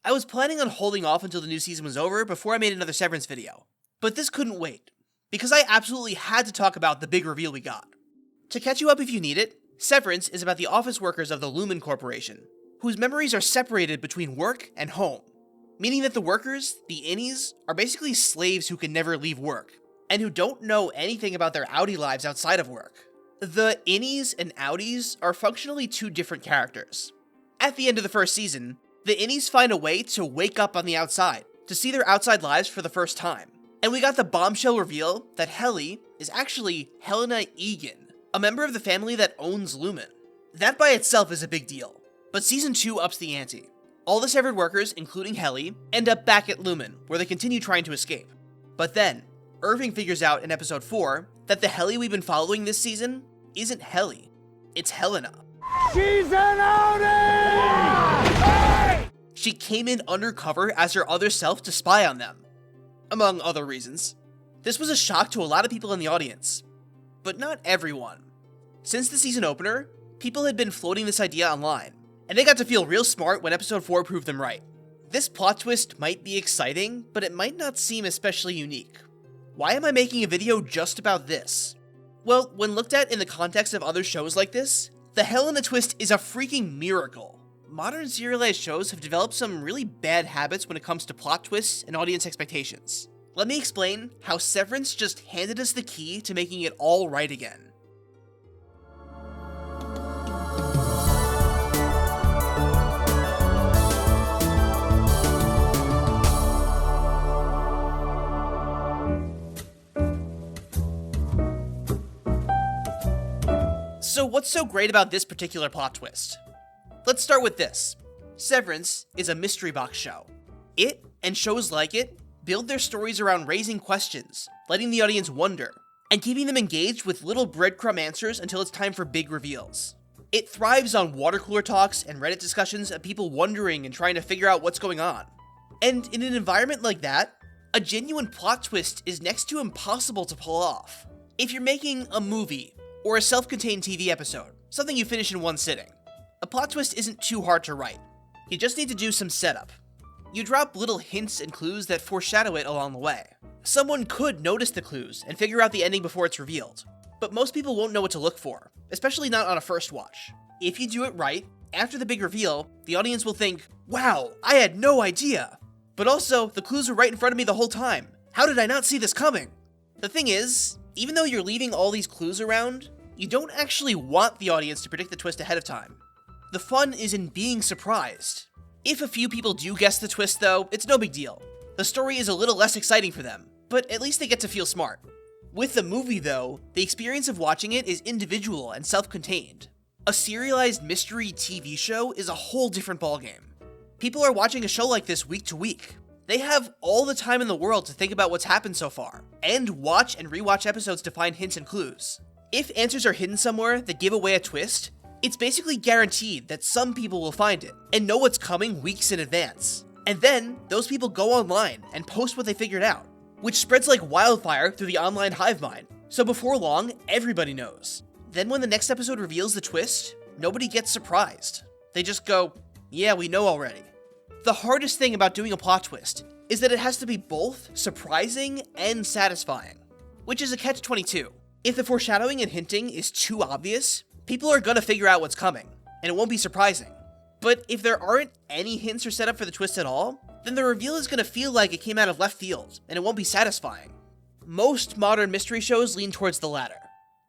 I was planning on holding off until the new season was over before I made another Severance video, but this couldn't wait, because I absolutely had to talk about the big reveal we got. To catch you up if you need it, Severance is about the office workers of the Lumen Corporation, whose memories are separated between work and home, meaning that the workers, the innies, are basically slaves who can never leave work, and who don't know anything about their outie lives outside of work. The innies and outies are functionally two different characters. At the end of the first season, the innies find a way to wake up on the outside, to see their outside lives for the first time. And we got the bombshell reveal that Helly is actually Helena Egan, a member of the family that owns Lumen. That by itself is a big deal, but season 2 ups the ante. All the severed workers, including Helly, end up back at Lumen, where they continue trying to escape. But then, Irving figures out in episode 4 that the Helly we've been following this season isn't Helly, it's Helena. She's an outie! Hey! She came in undercover as her other self to spy on them, among other reasons. This was a shock to a lot of people in the audience, but not everyone. Since the season opener, people had been floating this idea online, and they got to feel real smart when episode 4 proved them right. This plot twist might be exciting, but it might not seem especially unique. Why am I making a video just about this? Well, when looked at in the context of other shows like this, the Helena twist is a freaking miracle. Modern serialized shows have developed some really bad habits when it comes to plot twists and audience expectations. Let me explain how Severance just handed us the key to making it all right again. So what's so great about this particular plot twist? Let's start with this. Severance is a mystery box show. It, and shows like it, build their stories around raising questions, letting the audience wonder, and keeping them engaged with little breadcrumb answers until it's time for big reveals. It thrives on water cooler talks and Reddit discussions of people wondering and trying to figure out what's going on. And in an environment like that, a genuine plot twist is next to impossible to pull off. If you're making a movie, or a self-contained TV episode, something you finish in one sitting, a plot twist isn't too hard to write. You just need to do some setup. You drop little hints and clues that foreshadow it along the way. Someone could notice the clues and figure out the ending before it's revealed, but most people won't know what to look for, especially not on a first watch. If you do it right, after the big reveal, the audience will think, wow, I had no idea. But also, the clues were right in front of me the whole time. How did I not see this coming? The thing is, even though you're leaving all these clues around, you don't actually want the audience to predict the twist ahead of time. The fun is in being surprised. If a few people do guess the twist though, it's no big deal. The story is a little less exciting for them, but at least they get to feel smart. With the movie though, the experience of watching it is individual and self-contained. A serialized mystery TV show is a whole different ballgame. People are watching a show like this week to week. They have all the time in the world to think about what's happened so far, and watch and rewatch episodes to find hints and clues. If answers are hidden somewhere that give away a twist, it's basically guaranteed that some people will find it, and know what's coming weeks in advance. And then, those people go online and post what they figured out, which spreads like wildfire through the online hive mind, so before long, everybody knows. Then when the next episode reveals the twist, nobody gets surprised. They just go, yeah, we know already. The hardest thing about doing a plot twist is that it has to be both surprising and satisfying, which is a catch-22. If the foreshadowing and hinting is too obvious, people are gonna figure out what's coming, and it won't be surprising. But if there aren't any hints or setup for the twist at all, then the reveal is gonna feel like it came out of left field, and it won't be satisfying. Most modern mystery shows lean towards the latter.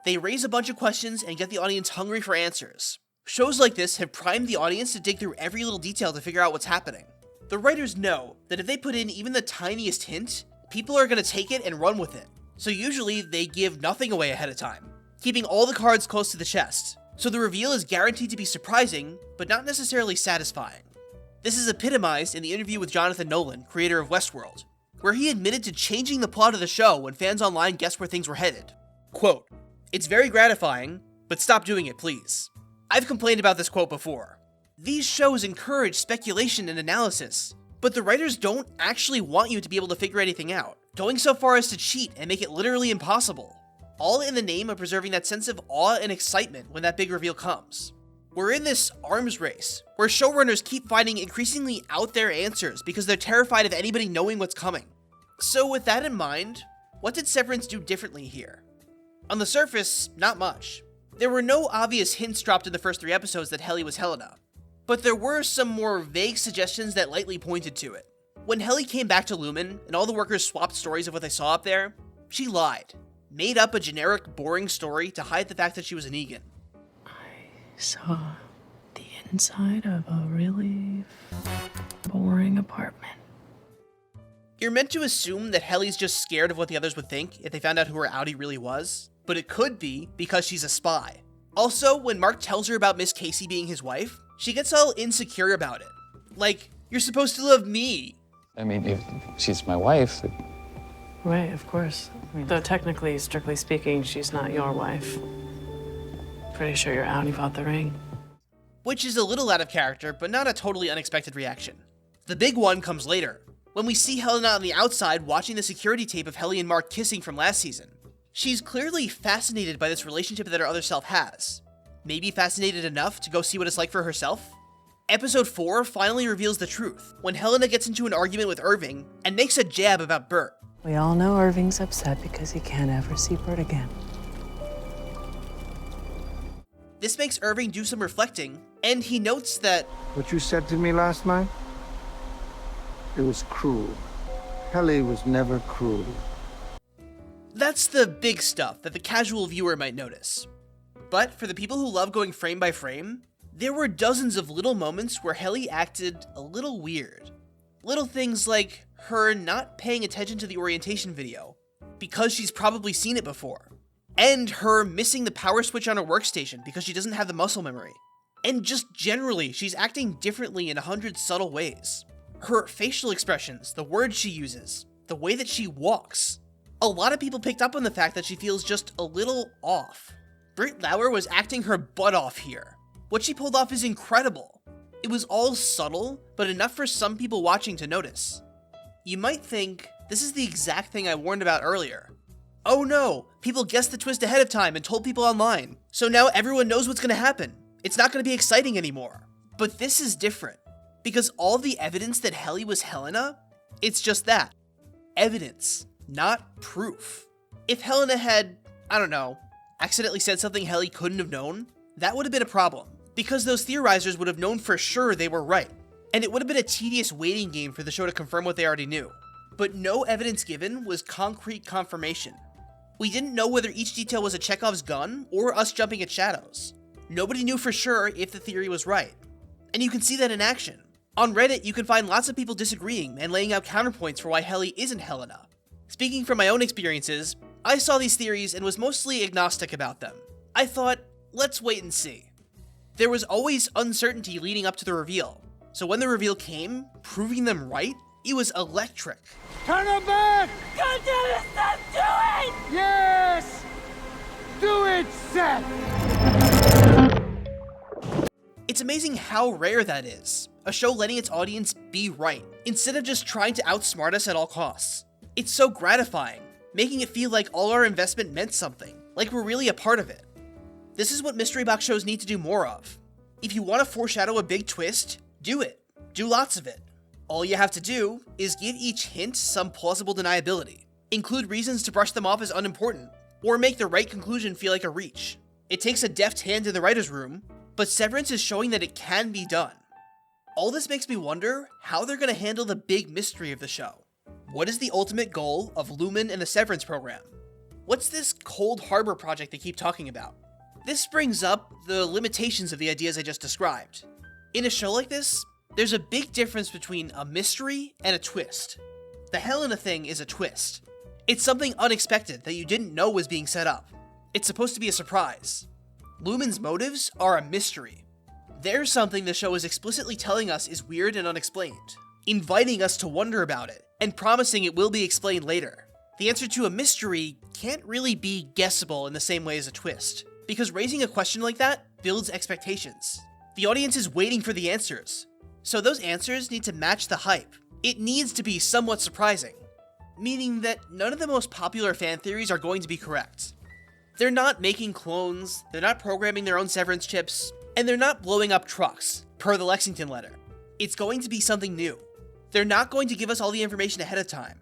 They raise a bunch of questions and get the audience hungry for answers. Shows like this have primed the audience to dig through every little detail to figure out what's happening. The writers know that if they put in even the tiniest hint, people are gonna take it and run with it. So usually they give nothing away ahead of time, keeping all the cards close to the chest. So the reveal is guaranteed to be surprising, but not necessarily satisfying. This is epitomized in the interview with Jonathan Nolan, creator of Westworld, where he admitted to changing the plot of the show when fans online guessed where things were headed. Quote, "It's very gratifying, but stop doing it, please." I've complained about this quote before. These shows encourage speculation and analysis, but the writers don't actually want you to be able to figure anything out, going so far as to cheat and make it literally impossible, all in the name of preserving that sense of awe and excitement when that big reveal comes. We're in this arms race, where showrunners keep finding increasingly out there answers because they're terrified of anybody knowing what's coming. So with that in mind, what did Severance do differently here? On the surface, not much. There were no obvious hints dropped in the first 3 episodes that Helly was Helena, but there were some more vague suggestions that lightly pointed to it. When Helly came back to Lumen and all the workers swapped stories of what they saw up there, she lied, made up a generic, boring story to hide the fact that she was an Egan. I saw the inside of a really boring apartment. You're meant to assume that Helly's just scared of what the others would think if they found out who her outie really was, but it could be because she's a spy. Also, when Mark tells her about Miss Casey being his wife, she gets all insecure about it. Like, you're supposed to love me. I mean, if she's my wife... Right, of course. Though technically, strictly speaking, she's not your wife. Pretty sure your outie bought the ring. Which is a little out of character, but not a totally unexpected reaction. The big one comes later, when we see Helena on the outside watching the security tape of Helly and Mark kissing from last season. She's clearly fascinated by this relationship that her other self has. Maybe fascinated enough to go see what it's like for herself? Episode 4 finally reveals the truth, when Helena gets into an argument with Irving and makes a jab about Britt. We all know Irving's upset because he can't ever see Britt again. This makes Irving do some reflecting, and he notes that What you said to me last night? It was cruel. Helly was never cruel. that's the big stuff that the casual viewer might notice. But for the people who love going frame by frame, there were dozens of little moments where Helly acted a little weird. Little things like her not paying attention to the orientation video, because she's probably seen it before. And her missing the power switch on her workstation because she doesn't have the muscle memory. And just generally, she's acting differently in 100 subtle ways. Her facial expressions, the words she uses, the way that she walks. A lot of people picked up on the fact that she feels just a little off. Britt Lauer was acting her butt off here. What she pulled off is incredible. It was all subtle, but enough for some people watching to notice. You might think, this is the exact thing I warned about earlier. Oh no, people guessed the twist ahead of time and told people online, so now everyone knows what's gonna happen. It's not gonna be exciting anymore. But this is different, because all the evidence that Helly was Helena, it's just that. Evidence, not proof. If Helena had, I don't know, accidentally said something Helly couldn't have known, that would have been a problem, because those theorizers would have known for sure they were right, and it would have been a tedious waiting game for the show to confirm what they already knew. But no evidence given was concrete confirmation. We didn't know whether each detail was a Chekhov's gun or us jumping at shadows. Nobody knew for sure if the theory was right. And you can see that in action. On Reddit, you can find lots of people disagreeing and laying out counterpoints for why Helly isn't Helena. Speaking from my own experiences, I saw these theories and was mostly agnostic about them. I thought, let's wait and see. There was always uncertainty leading up to the reveal, so when the reveal came, proving them right, it was electric. Turn her back! God damn it, stop doing! Yes! Do it, Seth! It's amazing how rare that is. A show letting its audience be right, instead of just trying to outsmart us at all costs. It's so gratifying, making it feel like all our investment meant something, like we're really a part of it. This is what mystery box shows need to do more of. If you want to foreshadow a big twist, do it. Do lots of it. All you have to do is give each hint some plausible deniability, include reasons to brush them off as unimportant, or make the right conclusion feel like a reach. It takes a deft hand in the writer's room, but Severance is showing that it can be done. All this makes me wonder how they're going to handle the big mystery of the show. What is the ultimate goal of Lumen and the Severance program? What's this Cold Harbor project they keep talking about? This brings up the limitations of the ideas I just described. In a show like this, there's a big difference between a mystery and a twist. The Helena thing is a twist. It's something unexpected that you didn't know was being set up. It's supposed to be a surprise. Lumen's motives are a mystery. There's something the show is explicitly telling us is weird and unexplained, inviting us to wonder about it, and promising it will be explained later. The answer to a mystery can't really be guessable in the same way as a twist, because raising a question like that builds expectations. The audience is waiting for the answers, so those answers need to match the hype. It needs to be somewhat surprising, meaning that none of the most popular fan theories are going to be correct. They're not making clones, they're not programming their own Severance chips, And they're not blowing up trucks, per the Lexington letter. It's going to be something new. They're not going to give us all the information ahead of time.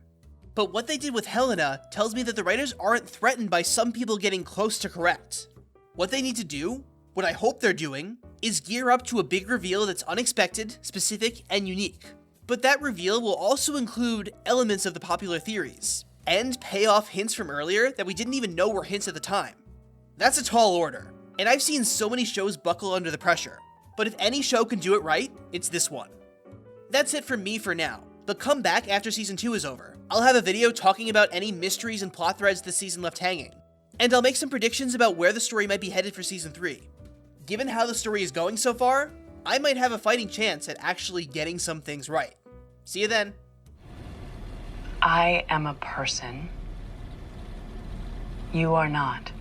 But what they did with Helena tells me that the writers aren't threatened by some people getting close to correct. What they need to do, what I hope they're doing, is gear up to a big reveal that's unexpected, specific, and unique. But that reveal will also include elements of the popular theories, and pay off hints from earlier that we didn't even know were hints at the time. That's a tall order, and I've seen so many shows buckle under the pressure. But if any show can do it right, it's this one. That's it from me for now, but come back after season 2 is over. I'll have a video talking about any mysteries and plot threads this season left hanging, and I'll make some predictions about where the story might be headed for season 3. Given how the story is going so far, I might have a fighting chance at actually getting some things right. See you then. I am a person. You are not.